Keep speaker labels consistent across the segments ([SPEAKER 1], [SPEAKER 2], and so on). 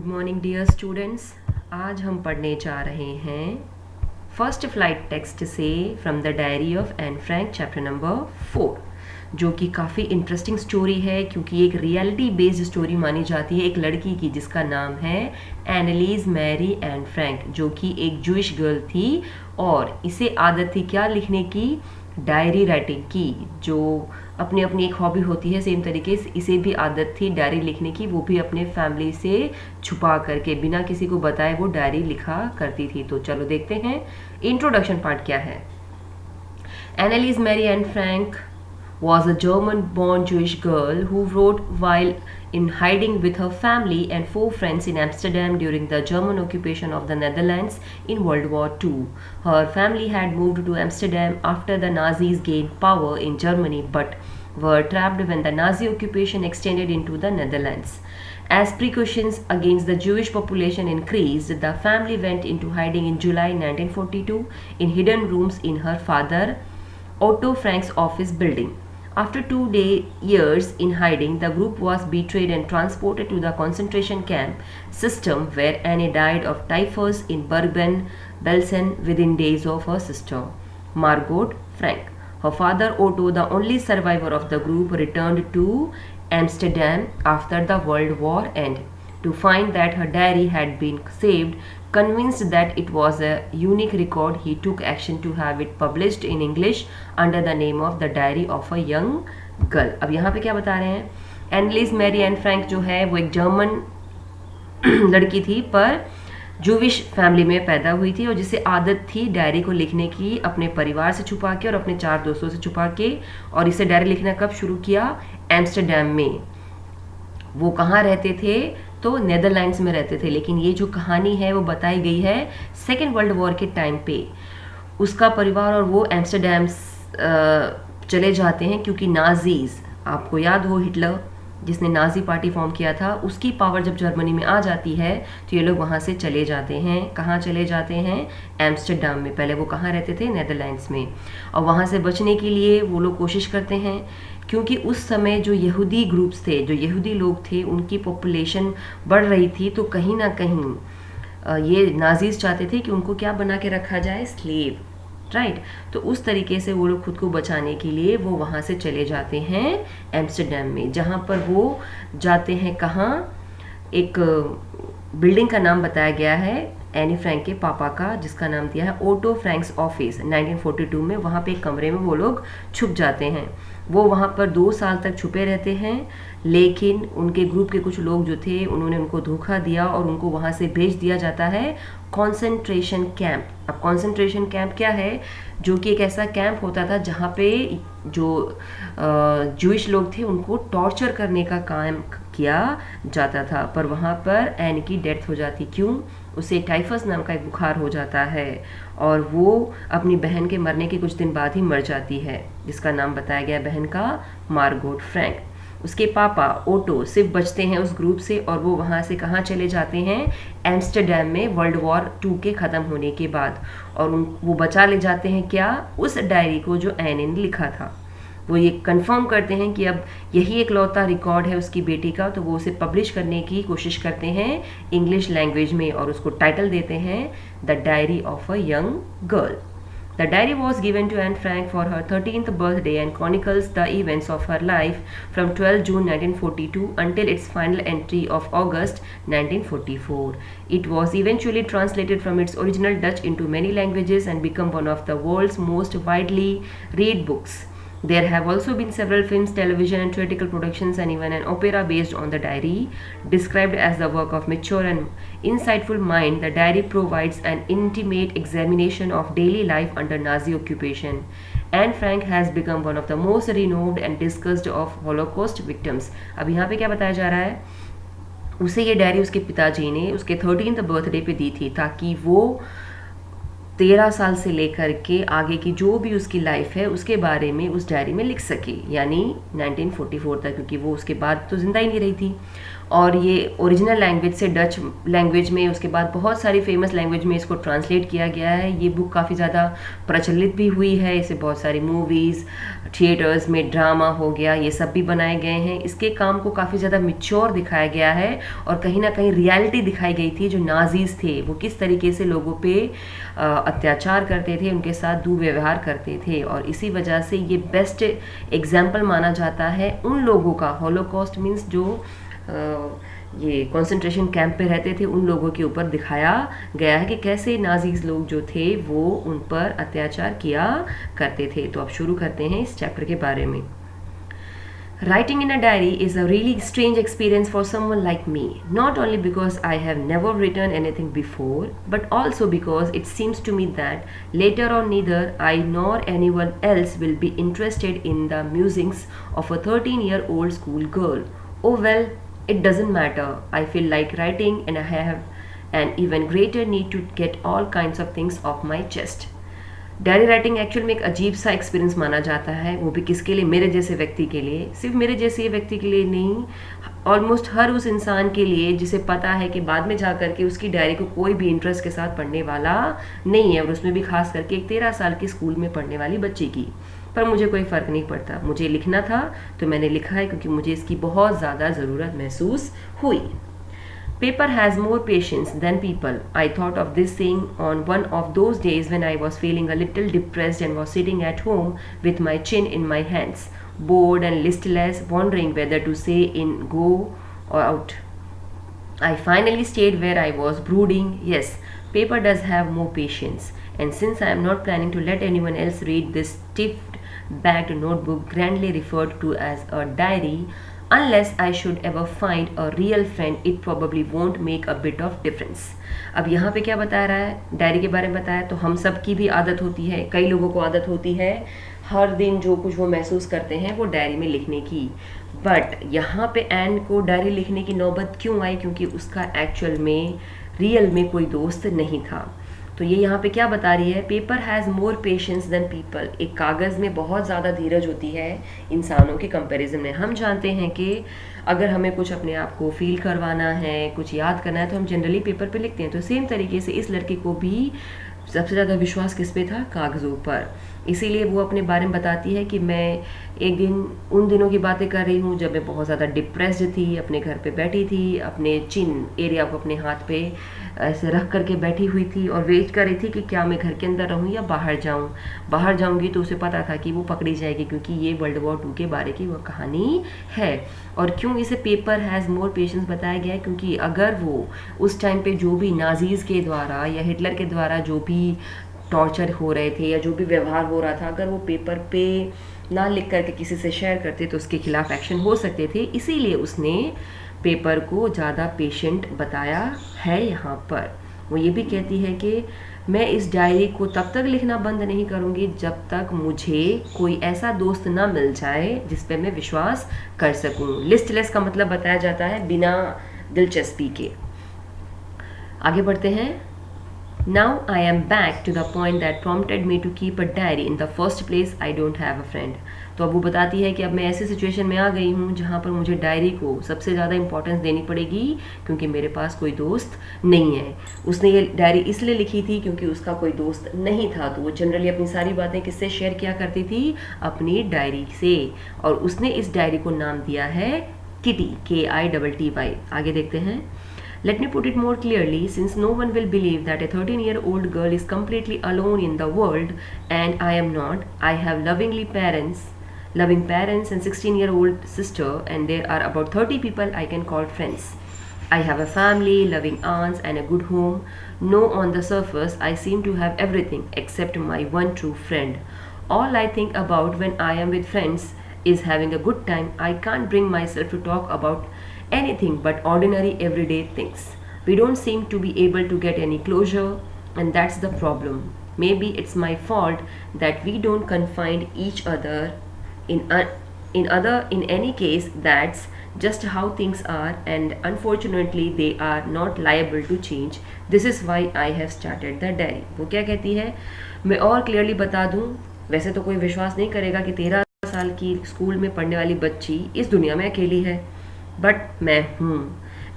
[SPEAKER 1] Morning dear students. आज हम पढ़ने जा रहे हैं फर्स्ट फ्लाइट टेक्स्ट से from the diary of Anne Frank chapter number 4, जो कि काफ़ी इंटरेस्टिंग स्टोरी है क्योंकि एक रियलिटी बेस्ड स्टोरी मानी जाती है एक लड़की की जिसका नाम है एनालीज मैरी एन फ्रैंक, जो कि एक जूइश गर्ल थी और इसे आदत थी क्या लिखने की, डायरी राइटिंग की, जो अपनी अपनी एक हॉबी होती है। सेम तरीके से इसे भी आदत थी डायरी लिखने की, वो भी अपने फैमिली से छुपा करके बिना किसी को बताए वो डायरी लिखा करती थी। तो चलो देखते हैं इंट्रोडक्शन पार्ट क्या है। Annelies Marie Anne Frank was a German-born Jewish girl who wrote while in hiding with her family and 4 friends in Amsterdam during the German occupation of the Netherlands in World War II. Her family had moved to Amsterdam after the Nazis gained power in Germany but were trapped when the Nazi occupation extended into the Netherlands. As precautions against the Jewish population increased, the family went into hiding in July 1942 in hidden rooms in her father Otto Frank's office building. After 2 years in hiding, the group was betrayed and transported to the concentration camp system where Annie died of typhus in Bergen-Belsen within days of her sister, Margot Frank. Her father Otto, the only survivor of the group, returned to Amsterdam after the World War ended to find that her diary had been saved. Convinced that it was a unique record, he took action to have it published in English under the name of The Diary of a Young Girl. अब यहाँ पे क्या बता रहे हैं, एनालिस Mary Anne Frank जो है वो एक जर्मन लड़की थी पर जूविश फैमिली में पैदा हुई थी और जिसे आदत थी डायरी को लिखने की अपने परिवार से छुपा के और अपने 4 दोस्तों से छुपा के। और इसे डायरी लिखना कब शुरू किया, एम्स्टरडैम में। वो कहाँ रहते थे, तो नेदरलैंड्स में रहते थे। लेकिन ये जो कहानी है वो बताई गई है सेकेंड वर्ल्ड वॉर के टाइम पे। उसका परिवार और वो एम्स्टरडैम चले जाते हैं क्योंकि नाजीज, आपको याद हो हिटलर जिसने नाजी पार्टी फॉर्म किया था, उसकी पावर जब जर्मनी में आ जाती है तो ये लोग वहाँ से चले जाते हैं। कहाँ चले जाते हैं, एम्स्टरडैम में। पहले वो कहाँ रहते थे, नेदरलैंड्स में। और वहाँ से बचने के लिए वो लोग कोशिश करते हैं क्योंकि उस समय जो यहूदी ग्रुप्स थे, जो यहूदी लोग थे, उनकी पॉपुलेशन बढ़ रही थी। तो कहीं ना कहीं ये नाजीज चाहते थे कि उनको क्या बना के रखा जाए, स्लेव, राइट। तो उस तरीके से वो लोग खुद को बचाने के लिए वो वहाँ से चले जाते हैं एम्स्टरडैम में, जहाँ पर वो जाते हैं कहाँ, एक बिल्डिंग का नाम बताया गया है एनी फ्रैंक के पापा का, जिसका नाम दिया है ओटो फ्रैंक्स ऑफिस। 1942 में वहाँ पे एक कमरे में वो लोग छुप जाते हैं। वो वहाँ पर 2 साल तक छुपे रहते हैं, लेकिन उनके ग्रुप के कुछ लोग जो थे उन्होंने उनको धोखा दिया और उनको वहाँ से भेज दिया जाता है कॉन्सेंट्रेशन कैंप। अब कॉन्सेंट्रेशन कैंप क्या है, जो कि एक ऐसा कैंप होता था जहाँ पे जो जूइश लोग थे उनको टॉर्चर करने का काम किया जाता था। पर वहाँ पर एन की डेथ हो जाती। क्यों, उसे टाइफस नाम का एक बुखार हो जाता है और वो अपनी बहन के मरने के कुछ दिन बाद ही मर जाती है, जिसका नाम बताया गया बहन का मार्गोट फ्रैंक। उसके पापा ओटो सिर्फ बचते हैं उस ग्रुप से और वो वहाँ से कहाँ चले जाते हैं, एम्स्टरडैम में वर्ल्ड वॉर 2 के ख़त्म होने के बाद। और वो बचा ले जाते हैं क्या, उस डायरी को जो एन ने लिखा था। वो ये कंफर्म करते हैं कि अब यही एक लौता रिकॉर्ड है उसकी बेटी का, तो वो उसे पब्लिश करने की कोशिश करते हैं इंग्लिश लैंग्वेज में और उसको टाइटल देते हैं the diary of a young girl. The diary was given to Anne Frank for her 13th birthday and chronicles the events of her life from 12 June 1942 until its final entry of August 1944. It was eventually translated from its original Dutch into many languages and become one of the world's most widely read books. There have also been several films, television and theatrical productions and even an opera based on the diary. Described as the work of mature and insightful mind, the diary provides an intimate examination of daily life under Nazi occupation. Anne Frank has become one of the most renowned and discussed of Holocaust victims. अब यहाँ पे क्या बताया जा रहा है, उसे ये डायरी उसके पिताजी ने उसके 13th बर्थडे पे दी थी ताकि वो 13 साल से लेकर के आगे की जो भी उसकी लाइफ है उसके बारे में उस डायरी में लिख सके, यानी 1944 तक, क्योंकि वो उसके बाद तो जिंदा ही नहीं रही थी। और ये ओरिजिनल लैंग्वेज से डच लैंग्वेज में, उसके बाद बहुत सारी फेमस लैंग्वेज में इसको ट्रांसलेट किया गया है। ये बुक काफ़ी ज़्यादा प्रचलित भी हुई है, इसे बहुत सारी मूवीज़, थिएटर्स में ड्रामा हो गया, ये सब भी बनाए गए हैं। इसके काम को काफ़ी ज़्यादा मिच्योर दिखाया गया है और कहीं ना कहीं रियलिटी दिखाई गई थी। जो नाजीज़ थे वो किस तरीके से लोगों पे अत्याचार करते थे, उनके साथ दुर्व्यवहार करते थे, और इसी वजह से ये बेस्ट एग्जाम्पल माना जाता है उन लोगों का। हॉलोकॉस्ट मीन्स जो ये कंसंट्रेशन कैंप पे रहते थे, उन लोगों के ऊपर दिखाया गया है कि कैसे नाजीज लोग जो थे वो उन पर अत्याचार किया करते थे। तो अब शुरू करते हैं इस चैप्टर के बारे में। Writing in a diary is a really strange experience for someone like me, not only because I have never written anything before, but also because it seems to me that later on neither I nor anyone else will be interested in the musings of a 13-year-old schoolgirl. Oh well, it doesn't matter. I feel like writing and I have an even greater need to get all kinds of things off my chest. Diary writing actual में एक अजीब सा experience माना जाता है, वो भी किसके लिए? मेरे जैसे व्यक्ति के लिए। सिर्फ मेरे जैसे व्यक्ति के लिए नहीं, ऑलमोस्ट हर उस इंसान के लिए जिसे पता है कि बाद में जा करके उसकी डायरी को कोई भी इंटरेस्ट के साथ पढ़ने वाला नहीं है, और उसमें भी खास करके एक 13 साल की स्कूल में पढ़ने वाली बच्ची की। पर मुझे कोई फ़र्क नहीं पड़ता, मुझे लिखना था तो मैंने लिखा है, क्योंकि मुझे इसकी बहुत ज़्यादा ज़रूरत महसूस हुई। Paper has more patience than people. I thought of this saying on one of those days when I was feeling a little depressed and was sitting at home with my chin in my hands, bored and listless, wondering whether to say in go or out. I finally stayed where I was brooding. Yes, paper does have more patience. And since I am not planning to let anyone else read this stiff-backed notebook grandly referred to as a diary, unless I should ever find a real friend, it probably won't make a bit of difference. अब यहाँ पे क्या बता रहा है? Diary के बारे में बताया। तो हम सब की भी आदत होती है, कई लोगों को आदत होती है हर दिन जो कुछ वो महसूस करते हैं वो डायरी में लिखने की। बट यहाँ पे एन को डायरी लिखने की नौबत क्यों आई? क्योंकि उसका एक्चुअल में रियल में कोई दोस्त नहीं था। तो ये यहाँ पे क्या बता रही है? Paper has more patience than people. एक कागज़ में बहुत ज़्यादा धीरज होती है इंसानों के कंपैरिजन में। हम जानते हैं कि अगर हमें कुछ अपने आप को फील करवाना है, कुछ याद करना है, तो हम जनरली पेपर पे लिखते हैं। तो सेम तरीके से इस लड़के को भी सबसे ज़्यादा विश्वास किस पे था? कागज़ों पर। इसीलिए वो अपने बारे में बताती है कि मैं एक दिन उन दिनों की बातें कर रही हूँ जब मैं बहुत ज़्यादा डिप्रेस्ड थी, अपने घर पे बैठी थी, अपने चिन एरिया को अपने हाथ पे ऐसे रख करके बैठी हुई थी और वेट कर रही थी कि क्या मैं घर के अंदर रहूँ या बाहर जाऊँ। बाहर जाऊँगी तो उसे पता था कि वो पकड़ी जाएगी, क्योंकि ये वर्ल्ड वॉर 2 के बारे की वो कहानी है। और क्यों इसे पेपर हैज़ मोर पेशेंस बताया गया है? क्योंकि अगर वो उस टाइम पे जो भी नाजीज़ के द्वारा या हिटलर के द्वारा जो भी टॉर्चर हो रहे थे या जो भी व्यवहार हो रहा था, अगर वो पेपर पे ना लिख करके किसी से शेयर करते तो उसके खिलाफ एक्शन हो सकते थे। इसीलिए उसने पेपर को ज़्यादा पेशेंट बताया है यहाँ पर। वो ये भी कहती है कि मैं इस डायरी को तब तक लिखना बंद नहीं करूँगी जब तक मुझे कोई ऐसा दोस्त ना मिल जाए जिस पे मैं विश्वास कर सकूँ। लिस्टलेस का मतलब बताया जाता है बिना दिलचस्पी के। आगे बढ़ते हैं। Now I am back to the point that prompted me to keep a diary in the first place. I don't have a friend. तो अब वो बताती है कि अब मैं ऐसे सिचुएशन में आ गई हूँ जहाँ पर मुझे डायरी को सबसे ज़्यादा इंपॉर्टेंस देनी पड़ेगी, क्योंकि मेरे पास कोई दोस्त नहीं है। उसने ये डायरी इसलिए लिखी थी क्योंकि उसका कोई दोस्त नहीं था। तो वो जनरली अपनी सारी बातें किससे शेयर किया करती थी? अपनी डायरी से। और उसने इस डायरी को नाम दिया है किटी, KITTY। आगे देखते हैं। Let me put it more clearly, since no one will believe that a 13-year-old girl is completely alone in the world, and I am not. I have loving parents and 16-year-old sister, and there are about 30 people I can call friends. I have a family, loving aunts, and a good home. No, on the surface, I seem to have everything except my one true friend. All I think about when I am with friends is having a good time. I can't bring myself to talk about anything but ordinary everyday things. We don't seem to be able to get any closure, and that's the problem. Maybe it's my fault that we don't confine each other. In any case, that's just how things are, and unfortunately they are not liable to change. This is why I have started the diary. वो क्या कहती है? मैं और clearly बता दूं, वैसे तो कोई विश्वास नहीं करेगा कि 13 साल की स्कूल में पढ़ने वाली बच्ची इस दुनिया में अकेली है, बट मैं हूँ।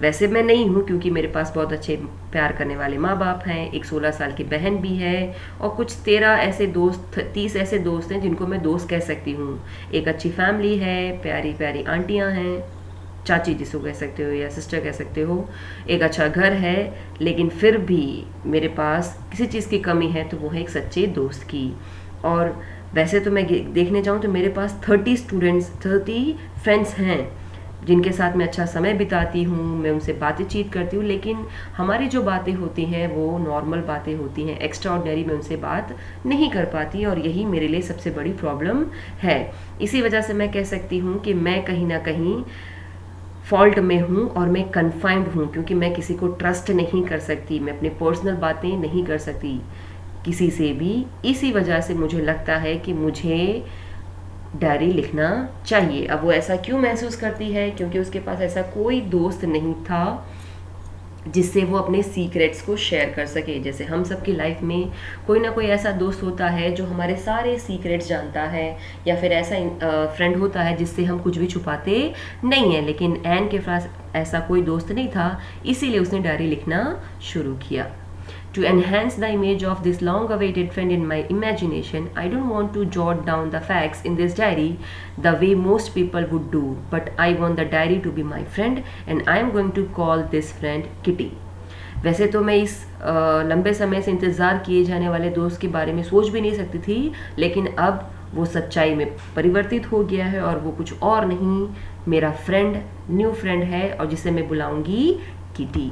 [SPEAKER 1] वैसे मैं नहीं हूँ क्योंकि मेरे पास बहुत अच्छे प्यार करने वाले माँ बाप हैं, एक 16 साल की बहन भी है और कुछ 13 ऐसे दोस्त 30 ऐसे दोस्त हैं जिनको मैं दोस्त कह सकती हूँ। एक अच्छी फैमिली है, प्यारी प्यारी आंटियाँ हैं, चाची जिसको कह सकते हो या सिस्टर कह सकते हो, एक अच्छा घर है, लेकिन फिर भी मेरे पास किसी चीज़ की कमी है तो वो है एक सच्चे दोस्त की। और वैसे तो मैं देखने जाऊँ तो मेरे पास 30 फ्रेंड्स हैं जिनके साथ मैं अच्छा समय बिताती हूँ, मैं उनसे बातचीत करती हूँ, लेकिन हमारी जो बातें होती हैं वो नॉर्मल बातें होती हैं, एक्स्ट्रा ऑर्डिनरी मैं उनसे बात नहीं कर पाती और यही मेरे लिए सबसे बड़ी प्रॉब्लम है। इसी वजह से मैं कह सकती हूँ कि मैं कहीं ना कहीं फॉल्ट में हूँ और मैं कन्फाइंड हूँ, क्योंकि मैं किसी को ट्रस्ट नहीं कर सकती, मैं अपनी पर्सनल बातें नहीं कर सकती किसी से भी। इसी वजह से मुझे लगता है कि मुझे डायरी लिखना चाहिए। अब वो ऐसा क्यों महसूस करती है? क्योंकि उसके पास ऐसा कोई दोस्त नहीं था जिससे वो अपने सीक्रेट्स को शेयर कर सके। जैसे हम सबकी लाइफ में कोई ना कोई ऐसा दोस्त होता है जो हमारे सारे सीक्रेट्स जानता है, या फिर ऐसा फ्रेंड होता है जिससे हम कुछ भी छुपाते नहीं हैं। लेकिन एन के पास ऐसा कोई दोस्त नहीं था, इसीलिए उसने डायरी लिखना शुरू किया। To enhance the image of this long-awaited friend in my imagination, I don't want to jot down the facts in this diary the way most people would do, but I want the diary to be my friend and I am going to call this friend Kitty. वैसे तो मैं इस लंबे समय से इंतज़ार किए जाने वाले दोस्त के बारे में सोच भी नहीं सकती थी, लेकिन अब वो सच्चाई में परिवर्तित हो गया है और वो कुछ और नहीं, मेरा फ्रेंड, न्यू फ्रेंड है और जिसे मैं बुलाऊंगी kitty.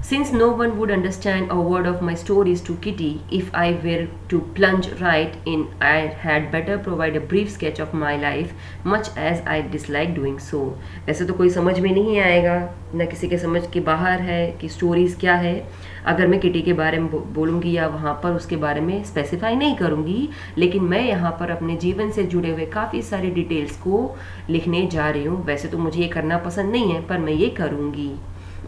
[SPEAKER 1] Since no one would understand a word of my stories to Kitty if I were to plunge right in, I had better provide a brief sketch of my life, much as I dislike doing so. वैसे तो कोई समझ में नहीं आएगा, न किसी के समझ के बाहर है कि स्टोरीज क्या है अगर मैं किटी के बारे में बोलूँगी या वहाँ पर उसके बारे में स्पेसिफाई नहीं करूँगी। लेकिन मैं यहाँ पर अपने जीवन से जुड़े हुए काफ़ी सारे डिटेल्स को लिखने जा रही हूँ। वैसे तो मुझे ये करना पसंद नहीं है, पर मैं ये करूँगी।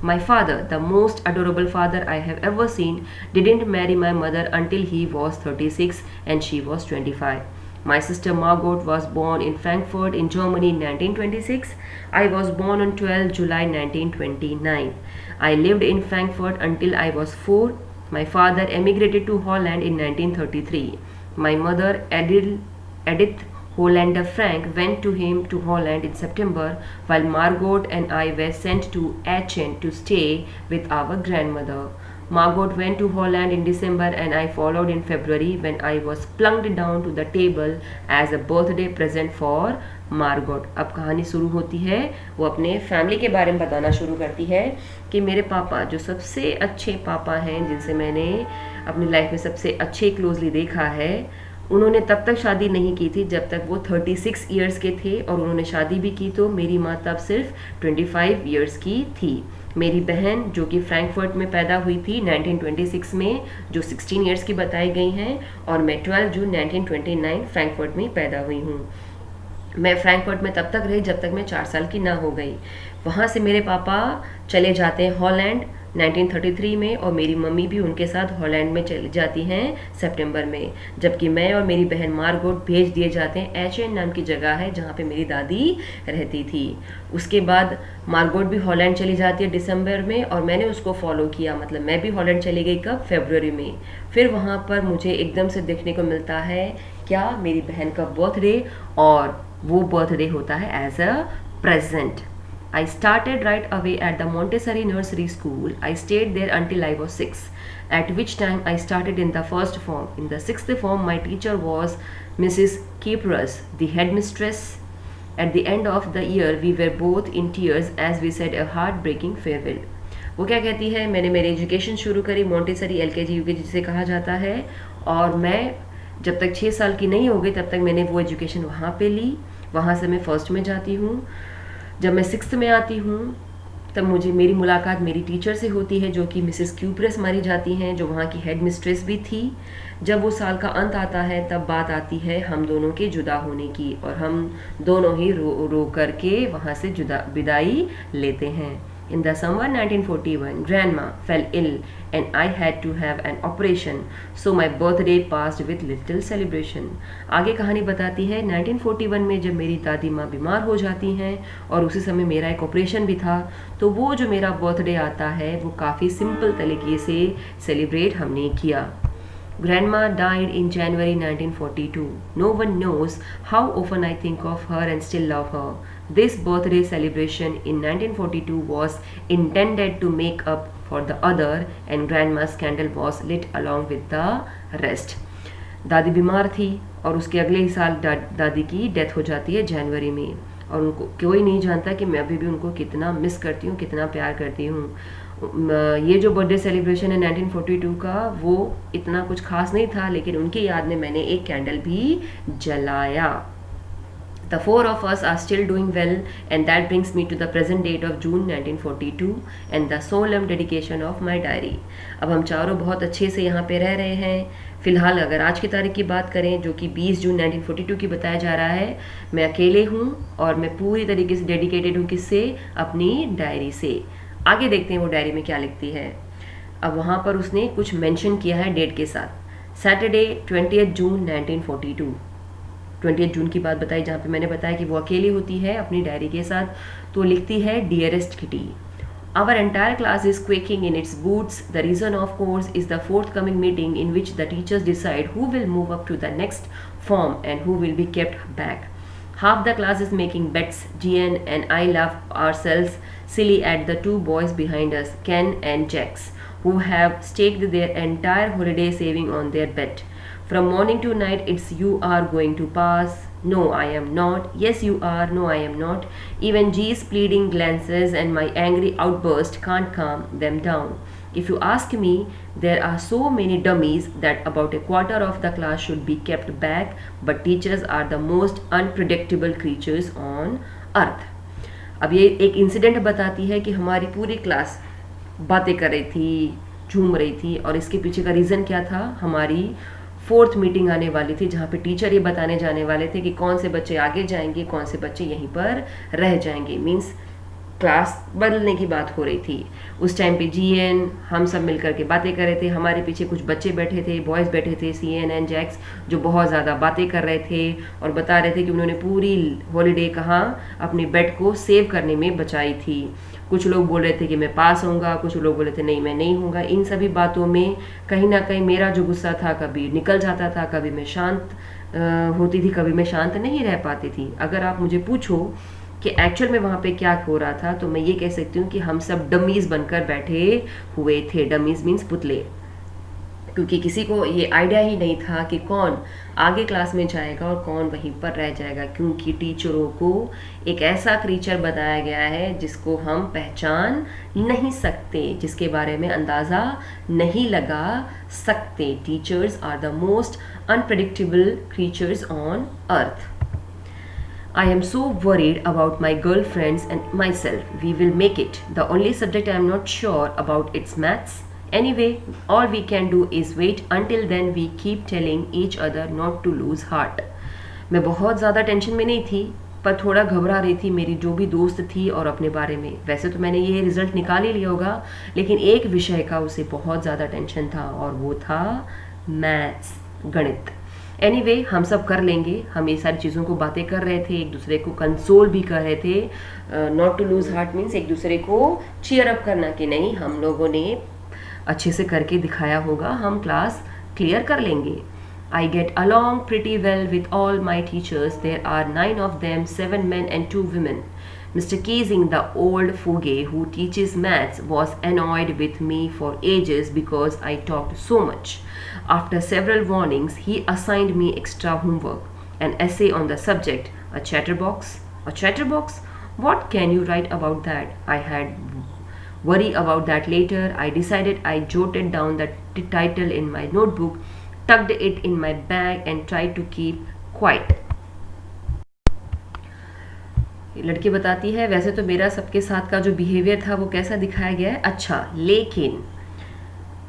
[SPEAKER 1] My father, the most adorable father I have ever seen, didn't marry my mother until he was 36 and she was 25. My sister Margot was born in Frankfurt in Germany in 1926. I was born on 12 July 1929. I lived in Frankfurt until I was 4. My father emigrated to Holland in 1933. My mother, Edith Hollander Frank, went to him to Holland in September, while Margot and I were sent to Aachen to stay with our grandmother. Margot went to Holland in December and I followed in February when I was plunked down to the table as a birthday present for Margot. अब कहानी शुरू होती है, वो अपने family के बारे में बताना शुरू करती है कि मेरे पापा जो सबसे अच्छे पापा हैं, जिनसे मैंने अपनी लाइफ में सबसे अच्छे क्लोजली देखा है, उन्होंने तब तक शादी नहीं की थी जब तक वो 36 इयर्स के थे, और उन्होंने शादी भी की तो मेरी माँ तब सिर्फ 25 इयर्स की थी। मेरी बहन जो कि फ्रैंकफर्ट में पैदा हुई थी 1926 में, जो 16 इयर्स की बताई गई हैं, और मैं 12 जून 1929 फ्रैंकफर्ट में पैदा हुई हूँ। मैं फ्रैंकफर्ट में तब तक रही जब तक मैं 4 साल की ना हो गई। वहाँ से मेरे पापा चले जाते हैं हॉलैंड 1933 में, और मेरी मम्मी भी उनके साथ हॉलैंड में चली जाती हैं सितंबर में, जबकि मैं और मेरी बहन मार्गोट भेज दिए जाते हैं एचेन नाम की जगह है जहाँ पे मेरी दादी रहती थी। उसके बाद मार्गोट भी हॉलैंड चली जाती है दिसंबर में, और मैंने उसको फॉलो किया, मतलब मैं भी हॉलैंड चली गई कब, फरवरी में। फिर वहाँ पर मुझे एकदम से देखने को मिलता है क्या, मेरी बहन का बर्थडे, और वो बर्थडे होता है as a present. I started right away at the Montessori Nursery School. I stayed there until I was 6, at which time I started in the first form. In the 6th form, my teacher was Mrs. Kipras, the headmistress. At the end of the year, we were both in tears as we said a heartbreaking farewell. वो क्या कहती है, मैंने मेरी education शुरू करी Montessori LKG UKG जिसे कहा जाता है, और मैं जब तक 6 साल की नहीं हो गई तब तक मैंने वो एजुकेशन वहाँ पे ली। वहाँ से मैं फर्स्ट में जाती हूँ। जब मैं 6th में आती हूँ तब मुझे मेरी मुलाकात मेरी टीचर से होती है, जो कि मिसेस क्यूप्रेस मारी जाती हैं, जो वहाँ की हेड मिस्ट्रेस भी थी। जब वो साल का अंत आता है तब बात आती है हम दोनों के जुदा होने की, और हम दोनों ही रो करके वहाँ से विदाई लेते हैं। In the summer 1941, grandma fell ill and I had to have an operation, so my birthday passed with little celebration. आगे कहानी बताती है 1941 में जब मेरी दादी माँ बीमार हो जाती हैं और उसी समय मेरा एक ऑपरेशन भी था, तो वो जो मेरा बर्थडे आता है वो काफ़ी सिंपल तरीके से सेलिब्रेट हमने किया. Grandma died in January 1942. No one knows how often I think of her and still love her. This birthday celebration in 1942 was intended to make up for the other, and Grandma's candle was lit along with the rest. दादी बीमार थी और उसके अगले ही साल दादी की death हो जाती है जनवरी में, और उनको कोई नहीं जानता कि मैं अभी भी उनको कितना मिस करती हूँ, कितना प्यार करती हूँ. ये जो बर्थडे सेलिब्रेशन है 1942 का, वो इतना कुछ खास नहीं था, लेकिन उनकी याद में मैंने एक कैंडल भी जलाया. The four of us are still doing well, and that brings me to the present date of June 1942 and the solemn dedication of my diary. अब हम चारों बहुत अच्छे से यहाँ पे रह रहे हैं. फिलहाल अगर आज की तारीख की बात करें, जो कि 20 जून 1942 की बताया जा रहा है, मैं अकेले हूँ और मैं पूरी तरीके से डेडिकेटेड हूँ. किससे? अपनी डायरी से. आगे देखते हैं वो डायरी में क्या लिखती है. अब वहाँ पर उसने कुछ मेंशन किया है डेट के साथ. सैटरडे 20 जून 1942, 20 जून की बात बताई, जहाँ पे मैंने बताया कि वो अकेली होती है अपनी डायरी के साथ. तो लिखती है, dearest kitty, our entire class is quaking in its boots. The reason, of course, is the forthcoming meeting in which the teachers decide who will move up to the next form and who will be kept back. Half the class is making bets. GN and I laugh ourselves silly at the two boys behind us, Ken and Jax, who have staked their entire holiday saving on their bet. From morning to night, it's you are going to pass. No, I am not. Yes, you are. No, I am not. Even G's pleading glances and my angry outburst can't calm them down. If you ask me, there are so many dummies that about a quarter of the class should be kept back, but teachers are the most unpredictable creatures on earth. अब ये एक incident बताती है कि हमारी पूरी class बातें कर रही थी, झूम रही थी, और इसके पीछे का रीज़न क्या था? हमारी 4th मीटिंग आने वाली थी, जहाँ पे टीचर ये बताने जाने वाले थे कि कौन से बच्चे आगे जाएंगे, कौन से बच्चे यहीं पर रह जाएंगे. मीन्स क्लास बदलने की बात हो रही थी. उस टाइम पे GN हम सब मिलकर के बातें कर रहे थे. हमारे पीछे कुछ बच्चे बैठे थे, बॉयज़ बैठे थे, CN एंड जैक्स, जो बहुत ज़्यादा बातें कर रहे थे और बता रहे थे कि उन्होंने पूरी हॉलीडे कहाँ अपने बेट को सेव करने में बचाई थी. कुछ लोग बोल रहे थे कि मैं पास होऊंगा, कुछ लोग बोल रहे थे नहीं मैं नहीं होऊंगा. इन सभी बातों में कहीं ना कहीं मेरा जो गुस्सा था कभी निकल जाता था, कभी मैं शांत होती थी, कभी मैं शांत नहीं रह पाती थी. अगर आप मुझे पूछो कि एक्चुअल में वहाँ पे क्या हो रहा था, तो मैं ये कह सकती हूँ कि हम सब डमीज़ बनकर बैठे हुए थे. डमीज़ मीन्स पुतले, क्योंकि किसी को ये आइडिया ही नहीं था कि कौन आगे क्लास में जाएगा और कौन वहीं पर रह जाएगा, क्योंकि टीचरों को एक ऐसा क्रीचर बताया गया है जिसको हम पहचान नहीं सकते, जिसके बारे में अंदाज़ा नहीं लगा सकते. Teachers are the most unpredictable creatures on earth. I am so worried about my girlfriends and myself. We will make it. The only subject I am not sure about is maths. Anyway, all we can do is wait. Until then, we keep telling each other not to lose heart. मैं बहुत ज़्यादा tension में नहीं थी, पर थोड़ा घबरा रही थी मेरी जो भी दोस्त थी और अपने बारे में. वैसे तो मैंने ये रिजल्ट निकाल ही लिया होगा, लेकिन एक विषय का उसे बहुत ज़्यादा टेंशन था और वो था मैथ्स, गणित. एनीवे, हम सब कर लेंगे. हम ये सारी चीज़ों को बातें कर रहे थे, एक दूसरे को कंसोल भी कर रहे थे. Not to lose heart means एक दूसरे को चीयर अप करना कि नहीं, हम लोगों ने अच्छे से करके दिखाया होगा, हम क्लास क्लियर कर लेंगे. I get along pretty well with all my teachers. There are 9 of them, 7 men and 2 women. Mr. Keesing, the old fugue who teaches maths, was annoyed with me for ages because I talked so much. After several warnings, he assigned me extra homework, an essay on the subject, a chatterbox. A chatterbox? What can you write about that? I had worry about that later. I decided I jotted down the title in my notebook, tucked it in my bag and tried to keep quiet. लड़की बताती है, वैसे तो मेरा सबके साथ का जो बिहेवियर था वो कैसा दिखाया गया है, अच्छा, लेकिन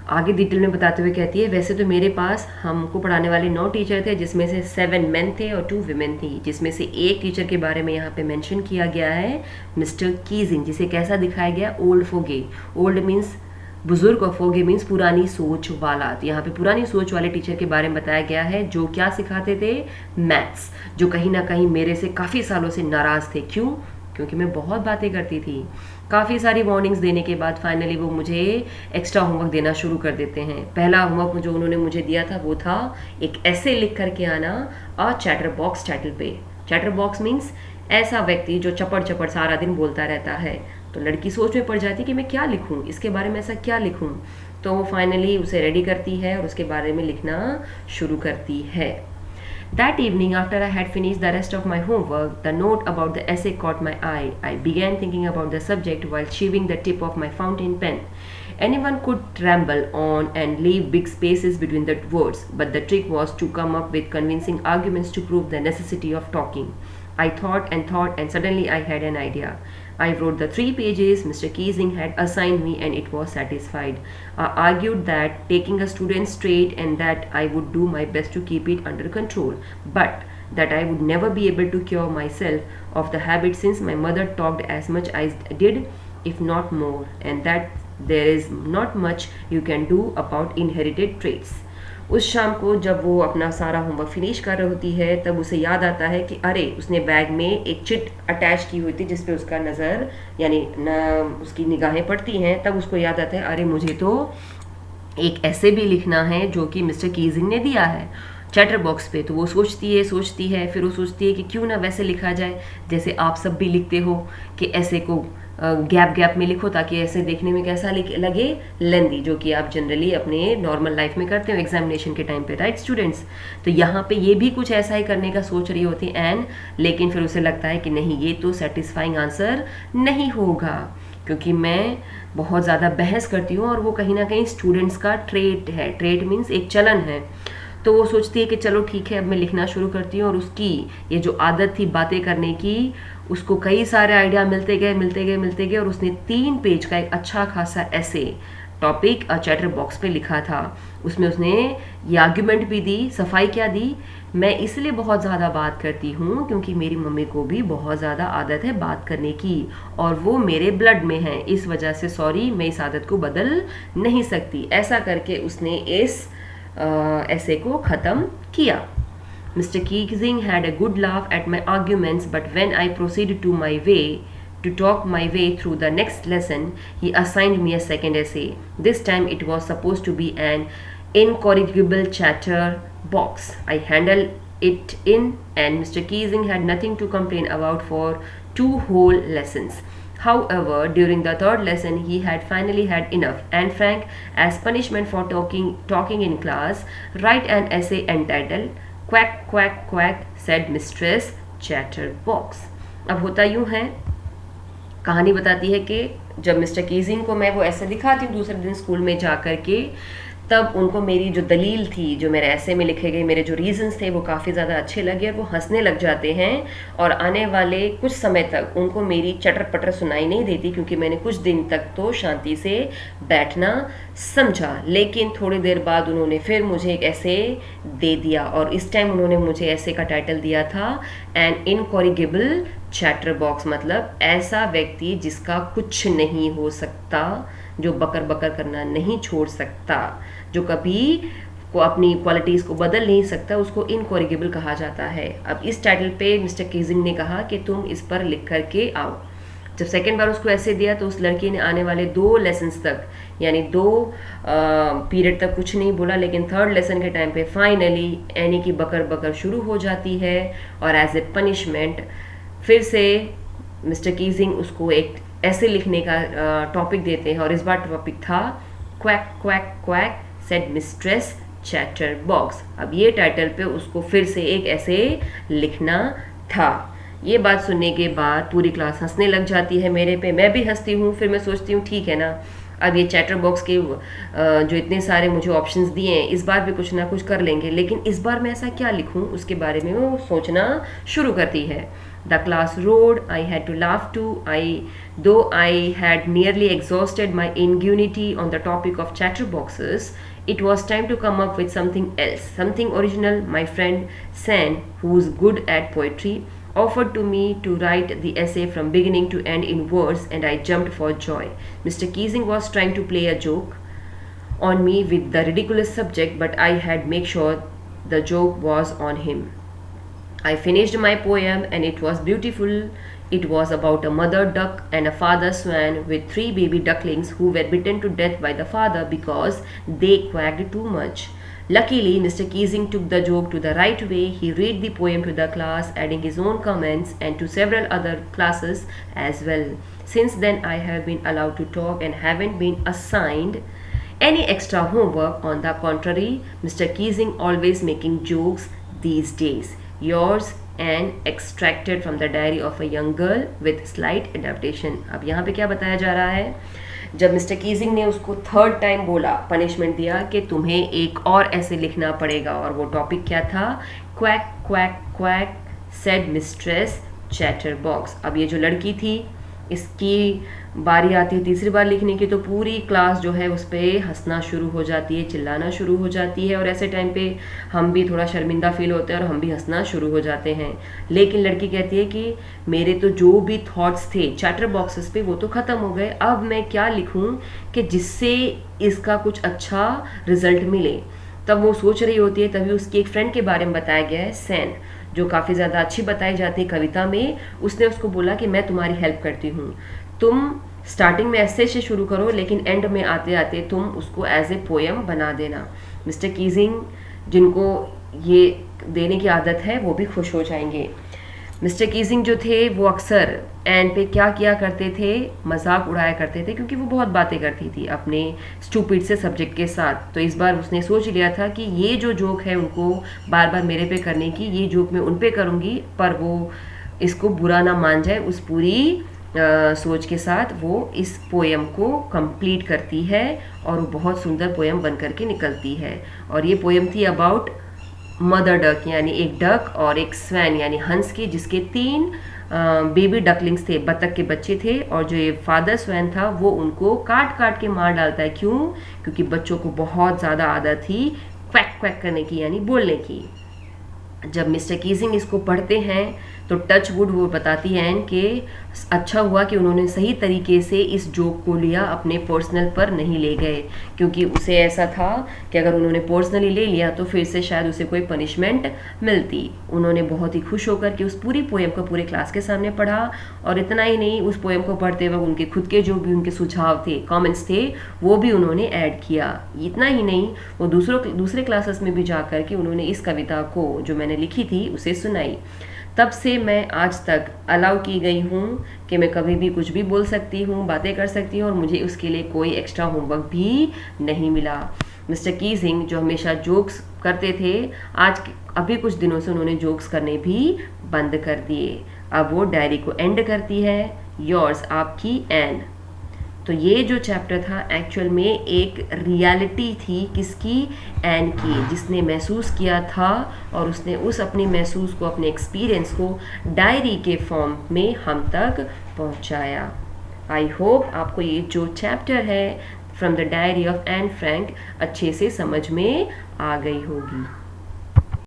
[SPEAKER 1] आगे डिटेल में बताते हुए कहती है, वैसे तो मेरे पास हमको पढ़ाने वाले 9 टीचर थे, जिसमें से 7 मेन थे और 2 विमेन थी, जिसमें से एक टीचर के बारे में यहाँ पे मेंशन किया गया है, मिस्टर कीजिंग, जिसे कैसा दिखाया गया, ओल्ड फोगे। ओल्ड मीन्स बुजुर्ग और फोगे मीन्स पुरानी सोच वाला। तो यहाँ पे पुरानी सोच वाले टीचर के बारे में बताया गया है, जो क्या सिखाते थे, मैथ्स, जो कहीं ना कहीं मेरे से काफ़ी सालों से नाराज़ थे। क्यों? क्योंकि मैं बहुत बातें करती थी। काफ़ी सारी वार्निंग्स देने के बाद फाइनली वो मुझे एक्स्ट्रा होमवर्क देना शुरू कर देते हैं। पहला होमवर्क जो उन्होंने मुझे दिया था वो था एक ऐसे लिख करके आना अ चैटर बॉक्स टाइटल पे। चैटर बॉक्स मीन्स ऐसा व्यक्ति जो चपड़ चपड़ सारा दिन बोलता रहता है। तो लड़की सोच में पड़ जाती कि मैं क्या लिखूं, इसके बारे में ऐसा क्या लिखूं। तो वो फाइनली उसे रेडी करती है और उसके बारे में लिखना शुरू करती है। That evening, after I had finished the rest of my homework, the note about the essay caught my eye. I began thinking about the subject while shaving the tip of my fountain pen. Anyone could ramble on and leave big spaces between the words, but the trick was to come up with convincing arguments to prove the necessity of talking. I thought, and suddenly I had an idea. I wrote the 3 pages Mr. Keesing had assigned me, and it was satisfied. I argued that taking a student straight and that I would do my best to keep it under control, but that I would never be able to cure myself of the habit since my mother talked as much as I did, if not more, and that there is not much you can do about inherited traits. उस शाम को जब वो अपना सारा homework finish कर रही होती है, तब उसे याद आता है कि अरे उसने बैग में एक चिट अटैच की हुई थी जिस पे उसका नज़र यानी उसकी निगाहें पड़ती हैं। तब उसको याद आता है, अरे मुझे तो एक ऐसे भी लिखना है जो कि मिस्टर कीजिंग ने दिया है चैटर बॉक्स पे। तो वो सोचती है, फिर वो सोचती है कि क्यों ना वैसे लिखा जाए जैसे आप सब भी लिखते हो, कि ऐसे को गैप में लिखो ताकि ऐसे देखने में कैसा लगे, लेंदी, जो कि आप जनरली अपने नॉर्मल लाइफ में करते हो एग्जामिनेशन के टाइम पे, राइट स्टूडेंट्स। तो यहाँ पे ये भी कुछ ऐसा ही करने का सोच रही होती एन, लेकिन फिर उसे लगता है कि नहीं, ये तो सेटिस्फाइंग आंसर नहीं होगा, क्योंकि मैं बहुत ज़्यादा बहस करती हूँ और वो कहीं ना कहीं स्टूडेंट्स का ट्रेट है। ट्रेट मीन्स एक चलन है। तो वो सोचती है कि चलो ठीक है, अब मैं लिखना शुरू करती हूँ। और उसकी ये जो आदत थी बातें करने की, उसको कई सारे आइडिया मिलते गए और उसने 3 पेज का एक अच्छा खासा ऐसे टॉपिक चैटर बॉक्स पे लिखा था। उसमें उसने ये आर्ग्यूमेंट भी दी, सफाई क्या दी, मैं इसलिए बहुत ज़्यादा बात करती हूँ क्योंकि मेरी मम्मी को भी बहुत ज़्यादा आदत है बात करने की और वो मेरे ब्लड में है, इस वजह से सॉरी, मैं इस आदत को बदल नहीं सकती। ऐसा करके उसने इस ऐसे को ख़त्म किया। Mr. Keesing had a good laugh at my arguments, but when I proceeded to talk my way through the next lesson, he assigned me a second essay. This time it was supposed to be an incorrigible chatter box. I handled it in, and Mr. Keesing had nothing to complain about for 2 whole lessons. However, during the 3rd lesson, he had finally had enough, and Frank, as punishment for talking in class, write an essay entitled "Quack Quack Quack," said Mistress Chatterbox. अब होता यूं है, कहानी बताती है कि जब mister Keesing को मैं वो ऐसे दिखाती हूँ दूसरे दिन स्कूल में जा कर के, तब उनको मेरी जो दलील थी, जो मेरे ऐसे में लिखे गए मेरे जो रीजंस थे, वो काफ़ी ज़्यादा अच्छे लगे और वो हंसने लग जाते हैं। और आने वाले कुछ समय तक उनको मेरी चटर पटर सुनाई नहीं देती, क्योंकि मैंने कुछ दिन तक तो शांति से बैठना समझा। लेकिन थोड़ी देर बाद उन्होंने फिर मुझे एक ऐसे दे दिया, और इस टाइम उन्होंने मुझे ऐसे का टाइटल दिया था एन इनकॉरिगेबल चैटर बॉक्स, मतलब ऐसा व्यक्ति जिसका कुछ नहीं हो सकता, जो बकर बकर करना नहीं छोड़ सकता, जो कभी को अपनी क्वालिटीज़ को बदल नहीं सकता, उसको इनकॉरिगेबल कहा जाता है। अब इस टाइटल पे मिस्टर कीजिंग ने कहा कि तुम इस पर लिख करके आओ। जब सेकेंड बार उसको ऐसे दिया तो उस लड़की ने आने वाले 2 लेसन्स तक, यानी 2 पीरियड तक कुछ नहीं बोला, लेकिन 3rd लेसन के टाइम पे फाइनली एनी की बकर बकर शुरू हो जाती है और एज ए पनिशमेंट फिर से मिस्टर कीजिंग उसको एक ऐसे लिखने का टॉपिक देते हैं, और इस बार टॉपिक था quack quack quack said mistress chatter box. अब ये टाइटल पे उसको फिर से एक ऐसे लिखना था। ये बात सुनने के बाद पूरी क्लास हंसने लग जाती है मेरे पे, मैं भी हंसती हूँ। फिर मैं सोचती हूँ ठीक है ना, अब ये चैटर बॉक्स के जो इतने सारे मुझे ऑप्शंस दिए हैं, इस बार भी कुछ ना कुछ कर लेंगे, लेकिन इस बार मैं ऐसा क्या लिखूं उसके बारे में वो सोचना शुरू करती है। The class roared. I had to laugh too. Though I had nearly exhausted my ingenuity on the topic of chatterboxes, it was time to come up with something else, something original. My friend San, who's good at poetry, offered to me to write the essay from beginning to end in verse, and I jumped for joy. Mr. Keesing was trying to play a joke on me with the ridiculous subject, but I had make sure the joke was on him. I finished my poem and it was beautiful. It was about a mother duck and a father swan with 3 baby ducklings who were bitten to death by the father because they quacked too much. Luckily, Mr. Keesing took the joke to the right way. He read the poem to the class, adding his own comments, and to several other classes as well. Since then, I have been allowed to talk and haven't been assigned any extra homework. On the contrary, Mr. Keesing always making jokes these days. Yours and extracted from the diary of a young girl with slight adaptation. अब यहाँ पे क्या बताया जा रहा है? जब mister Keesing ने उसको 3rd टाइम बोला, पनिशमेंट दिया कि तुम्हें एक और ऐसे लिखना पड़ेगा, और वो टॉपिक क्या था? Quack quack quack said mistress chatterbox. अब ये जो लड़की थी, इसकी बारी आती है तीसरी बार लिखने की, तो पूरी क्लास जो है उस पर हंसना शुरू हो जाती है, चिल्लाना शुरू हो जाती है, और ऐसे टाइम पे हम भी थोड़ा शर्मिंदा फील होते हैं और हम भी हंसना शुरू हो जाते हैं। लेकिन लड़की कहती है कि मेरे तो जो भी थॉट्स थे चैटर बॉक्सेस पे वो तो ख़त्म हो गए, अब मैं क्या लिखूं कि जिससे इसका कुछ अच्छा रिजल्ट मिले। तब वो सोच रही होती है, तभी उसकी एक फ्रेंड के बारे में बताया गया है, सैन, जो काफ़ी ज़्यादा अच्छी बताई जाती है कविता में। उसने उसको बोला कि मैं तुम्हारी हेल्प करती हूँ, तुम स्टार्टिंग में ऐसे से शुरू करो, लेकिन एंड में आते आते तुम उसको एज ए पोएम बना देना। मिस्टर कीजिंग, जिनको ये देने की आदत है, वो भी खुश हो जाएंगे। मिस्टर कीजिंग जो थे वो अक्सर एंड पे क्या किया करते थे? मजाक उड़ाया करते थे, क्योंकि वो बहुत बातें करती थी अपने स्टूपिड से सब्जेक्ट के साथ। तो इस बार उसने सोच लिया था कि ये जो जोक है उनको बार बार मेरे पे करने की, ये जोक मैं उन पे करूँगी, पर वो इसको बुरा ना मान जाए। उस पूरी सोच के साथ वो इस पोएम को कंप्लीट करती है, और वो बहुत सुंदर पोएम बन करके निकलती है। और ये पोएम थी अबाउट मदर डक, यानी एक डक और एक स्वैन यानी हंस की, जिसके 3 बेबी डकलिंग्स थे, बतख के बच्चे थे, और जो ये फादर स्वैन था वो उनको काट काट के मार डालता है। क्यों? क्योंकि बच्चों को बहुत ज़्यादा आदत थी क्वैक क्वैक करने की, यानी बोलने की। जब मिस्टर कीजिंग इसको पढ़ते हैं तो टच वुड वो बताती हैं कि अच्छा हुआ कि उन्होंने सही तरीके से इस जोक को लिया, अपने पर्सनल पर नहीं ले गए, क्योंकि उसे ऐसा था कि अगर उन्होंने पर्सनली ले लिया तो फिर से शायद उसे कोई पनिशमेंट मिलती। उन्होंने बहुत ही खुश होकर के उस पूरी पोएम को पूरे क्लास के सामने पढ़ा, और इतना ही नहीं, उस पोएम को पढ़ते वक्त उनके खुद के जो भी उनके सुझाव थे, कमेंट्स थे, वो भी उन्होंने ऐड किया। इतना ही नहीं, वो दूसरे क्लासेस में भी जाकर के उन्होंने इस कविता को जो मैंने लिखी थी उसे सुनाई। तब से मैं आज तक अलाउ की गई हूँ कि मैं कभी भी कुछ भी बोल सकती हूँ, बातें कर सकती हूँ, और मुझे उसके लिए कोई एक्स्ट्रा होमवर्क भी नहीं मिला। मिस्टर कीजिंग जो हमेशा जोक्स करते थे, अभी कुछ दिनों से उन्होंने जोक्स करने भी बंद कर दिए। अब वो डायरी को एंड करती है, योर्स, आपकी, एंड। तो ये जो चैप्टर था एक्चुअल में एक रियलिटी थी, किसकी? एन की, जिसने महसूस किया था, और उसने उस अपने महसूस को, अपने एक्सपीरियंस को डायरी के फॉर्म में हम तक पहुंचाया। आई होप आपको ये जो चैप्टर है from the diary of Anne Frank अच्छे से समझ में आ गई होगी।